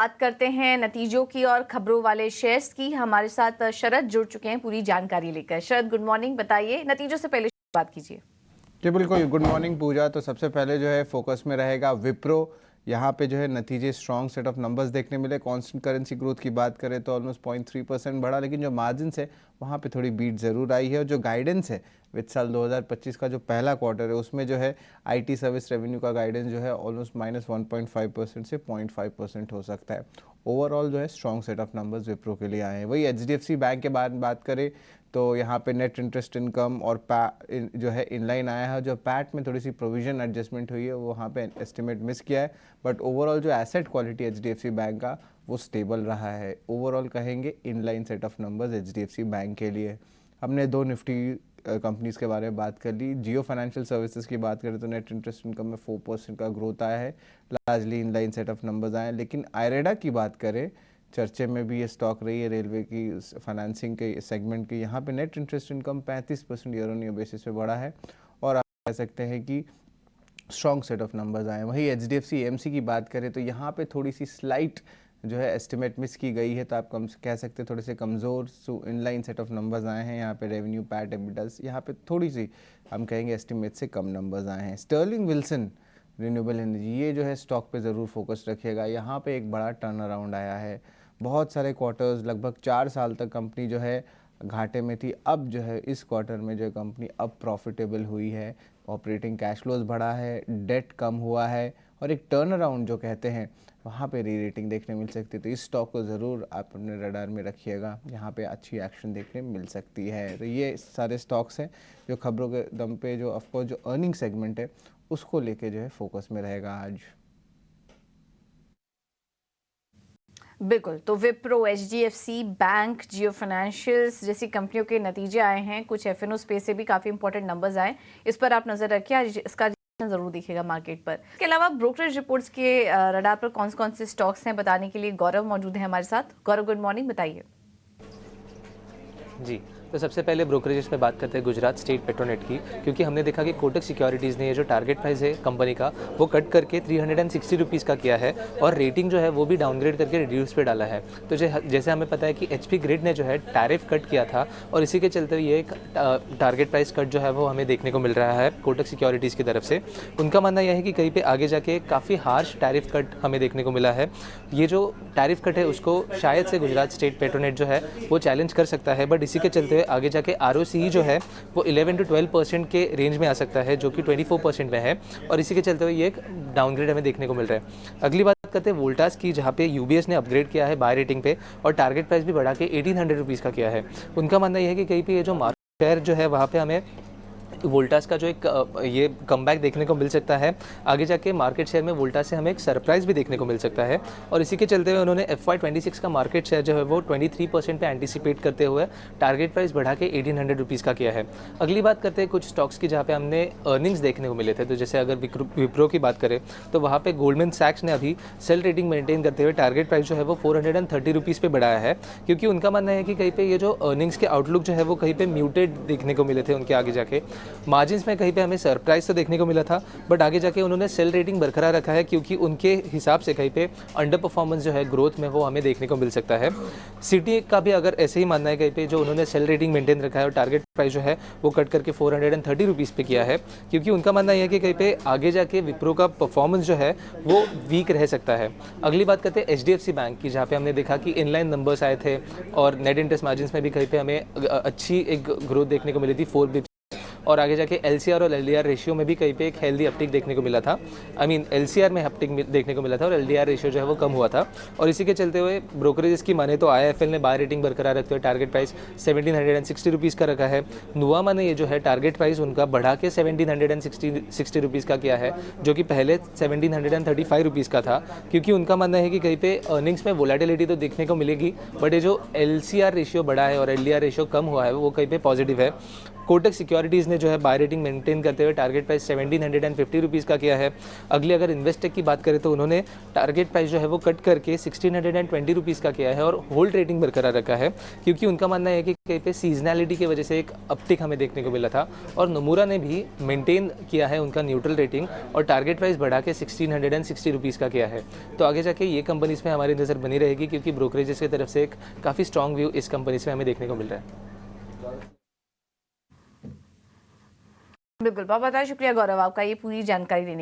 बात करते हैं नतीजों की और खबरों वाले शेयर्स की। हमारे साथ शरद जुड़ चुके हैं पूरी जानकारी लेकर। शरद, गुड मॉर्निंग। बताइए, नतीजों से पहले बात कीजिए। जी बिल्कुल, गुड मॉर्निंग पूजा। तो सबसे पहले जो है फोकस में रहेगा विप्रो। यहाँ पे जो है नतीजे स्ट्रॉन्ग सेट ऑफ नंबर्स देखने मिले। कांस्टेंट करेंसी ग्रोथ की बात करें तो ऑलमोस्ट 0.3% बढ़ा, लेकिन जो मार्जिन है वहाँ पे थोड़ी बीट ज़रूर आई है। और जो गाइडेंस है वित्त साल 2025 का जो पहला क्वार्टर है उसमें जो है आईटी सर्विस रेवेन्यू का गाइडेंस जो है ऑलमोस्ट -1.5% से 0.5% हो सकता है। ओवरऑल जो है strong set of numbers Wipro के लिए आए हैं। वही एचडीएफसी बैंक के बारे में बात करें तो यहाँ पे नेट इंटरेस्ट इनकम और जो है इनलाइन आया है। जो पैट में थोड़ी सी प्रोविजन एडजस्टमेंट हुई है वो वहाँ पे एस्टिमेट मिस किया है, बट ओवरऑल जो एसेट क्वालिटी एचडीएफसी बैंक का वो स्टेबल रहा है। ओवरऑल कहेंगे inline set of numbers HDFC bank के लिए। हमने दो निफ्टी कंपनीज के बारे में बात कर ली। जियो फाइनेंशियल सर्विसेज की बात करें तो नेट इंटरेस्ट इनकम में 4% का ग्रोथ आया है, largely inline set of numbers आए हैं। लेकिन आयरेडा की बात करें, चर्चे में भी ये स्टॉक रही है रेलवे की फाइनेंसिंग के सेगमेंट की। यहाँ पे net interest income 35% year on year basis पे बढ़ा है और आप कह सकते हैं कि स्ट्रॉन्ग सेट ऑफ नंबर्स आए। वहीं एचडीएफसी एएमसी की बात करें तो यहाँ पे थोड़ी सी स्लाइट जो है एस्टिमेट मिस की गई है, तो आप कम कह सकते हैं थोड़े से कमज़ोर इनलाइन सेट ऑफ नंबर्स आए हैं। यहाँ पे रेवेन्यू, पैट, एबिटास यहाँ पे थोड़ी सी हम कहेंगे एस्टिमेट से कम नंबर्स आए हैं। स्टर्लिंग विल्सन रिन्यूएबल एनर्जी, ये जो है स्टॉक पे ज़रूर फोकस रखिएगा। यहाँ पे एक बड़ा टर्न अराउंड आया है। बहुत सारे क्वार्टर्स, लगभग 4 साल तक कंपनी जो है घाटे में थी, अब जो है इस क्वार्टर में जो कंपनी अब प्रॉफिटेबल हुई है। ऑपरेटिंग कैश फ्लोज बढ़ा है, डेट कम हुआ है और एक टर्न अराउंड जो कहते हैं वहाँ पे री रेटिंग देखने मिल सकती है। तो इस स्टॉक को ज़रूर आप अपने रडार में रखिएगा, यहाँ पे अच्छी एक्शन देखने मिल सकती है। तो ये सारे स्टॉक्स हैं जो खबरों के दम पे जो ऑफकोर्स जो अर्निंग सेगमेंट है उसको लेके जो है फोकस में रहेगा आज। बिल्कुल, तो विप्रो, एचडीएफसी बैंक, जियो फाइनेंशियल्स जैसी कंपनियों के नतीजे आए हैं। कुछ एफएनओ स्पेस से भी काफ़ी इंपॉर्टेंट नंबर्स आए, इस पर आप नज़र रखिए। आज इसका जरूर देखिएगा मार्केट पर। इसके अलावा ब्रोकरेज रिपोर्ट्स के रडार पर कौन कौन से स्टॉक्स हैं बताने के लिए गौरव मौजूद है हमारे साथ। गौरव, गुड मॉर्निंग, बताइए। जी, तो सबसे पहले ब्रोकरेजेस में बात करते हैं गुजरात स्टेट पेट्रोनेट की, क्योंकि हमने देखा कि कोटक सिक्योरिटीज़ ने ये जो टारगेट प्राइस है कंपनी का वो कट करके 360 रुपीज़ का किया है और रेटिंग जो है वो भी डाउनग्रेड करके रिड्यूस पे डाला है। तो जैसे हमें पता है कि एचपी ग्रिड ने जो है टैरिफ कट किया था और इसी के चलते ये एक टारगेट प्राइस कट जो है वो हमें देखने को मिल रहा है कोटक सिक्योरिटीज़ की तरफ से। उनका मानना यह है कि कहीं पर आगे जाके काफ़ी हार्श टैरिफ कट हमें देखने को मिला है। ये जो टैरिफ कट है उसको शायद से गुजरात स्टेट पेट्रोनेट जो है वो चैलेंज कर सकता है, बट इसी के चलते आगे जाके आरओसी जो है वो 11 to 12% के रेंज में आ सकता है, जो कि 24% में है और इसी के चलते हुए ये एक डाउनग्रेड हमें देखने को मिल रहा है। अगली बात करते हैं वोल्टास की, जहाँ पे यूबीएस ने अपग्रेड किया है बाय रेटिंग पे और टारगेट प्राइस भी बढ़ा के 1800 रुपीज़ का किया है। उनका मानना यह है कि कहीं पे ये जो मार्केट शेयर जो है वहाँ पे हमें वोल्टास का जो एक ये कमबैक देखने को मिल सकता है। आगे जाके मार्केट शेयर में वोल्टास से हमें एक सरप्राइज भी देखने को मिल सकता है और इसी के चलते हुए उन्होंने FY26 का मार्केट शेयर जो है वो 23% पे एंटिसिपेट करते हुए टारगेट प्राइस बढ़ा के 1800 रुपीज़ का किया है। अगली बात करते हैं कुछ स्टॉक्स की जहाँ पे हमने अर्निंग्स देखने को मिले थे। तो जैसे अगर विप्रो की बात करें तो वहाँ पे गोल्डमैन सैक्स ने अभी सेल रेटिंग मेंटेन करते हुए टारगेट प्राइस जो है वो 430 रुपीज़ पे बढ़ाया है, क्योंकि उनका मानना है कि कहीं पे ये जो अर्निंग्स के आउटलुक जो है वो कहीं पे म्यूटेड देखने को मिले थे उनके आगे जाके। मार्जिन्स में कहीं पे हमें सरप्राइज तो देखने को मिला था, बट आगे जाके उन्होंने सेल रेटिंग बरकरार रखा है, क्योंकि उनके हिसाब से कहीं पे अंडर परफॉर्मेंस जो है ग्रोथ में वो हमें देखने को मिल सकता है। सिटी का भी अगर ऐसे ही मानना है कहीं पे जो उन्होंने सेल रेटिंग मेंटेन रखा है और टारगेट प्राइस जो है वो कट करके 430 रुपीज़ पे किया है, क्योंकि उनका मानना यह है कि कहीं पे आगे जाके विप्रो का परफॉर्मेंस जो है वो वीक रह सकता है। अगली बात करते हैं एचडीएफसी बैंक की, जहाँ पे हमने देखा कि इनलाइन नंबर्स आए थे और नेट इंटरेस्ट मार्जिन में भी कहीं पे हमें अच्छी एक ग्रोथ देखने को मिली थी 4 बिप्स और आगे जाके LCR और LDR रेशियो में भी कहीं पे एक हेल्दी अपटिक देखने को मिला था। LCR में अपटिक देखने को मिला था और LDR रेशियो जो है वो कम हुआ था और इसी के चलते हुए ब्रोकरेजेस की माने तो IIFL ने बाय रेटिंग बरकरार रखते हुए टारगेट प्राइस 1760 रुपीज़ का रखा है। नुवामा ने ये जो है टारगेट प्राइस उनका बढ़ा के 1760 रुपीज़ का किया है, जो कि पहले 1735 रुपीज़ का था, क्योंकि उनका मानना है कि कहीं पे अर्निंग्स में वोलेटिलिटी तो देखने को मिलेगी, बट ये जो LCR रेशियो बढ़ा है और LDR रेशियो कम हुआ है वो कहीं पे पॉजिटिव है। कोटक सिक्योरिटीज़ ने जो है बाय रेटिंग मेंटेन करते हुए टारगेट प्राइस 1750 रुपीज़ का किया है। अगले अगर इन्वेस्टेक की बात करें तो उन्होंने टारगेट प्राइस जो है वो कट करके 1620 रुपीज़ का किया है और होल्ड रेटिंग बरकरार रखा है, क्योंकि उनका मानना है कि कहीं पे सीजनैलिटी की वजह से एक अपटिक हमें देखने को मिला था। और नमूरा ने भी मेंटेन किया है उनका न्यूट्रल रेटिंग और टारगेट प्राइस बढ़ा के 1660 रुपीज़ का किया है। तो आगे जाके ये कंपनीज में हमारी नज़र बनी रहेगी, क्योंकि ब्रोकरेजेस की तरफ से एक काफ़ी स्ट्रॉन्ग व्यू इस कंपनीज में हमें देखने को मिल रहा है। बिल्कुल, बहुत बहुत शुक्रिया गौरव आपका ये पूरी जानकारी देने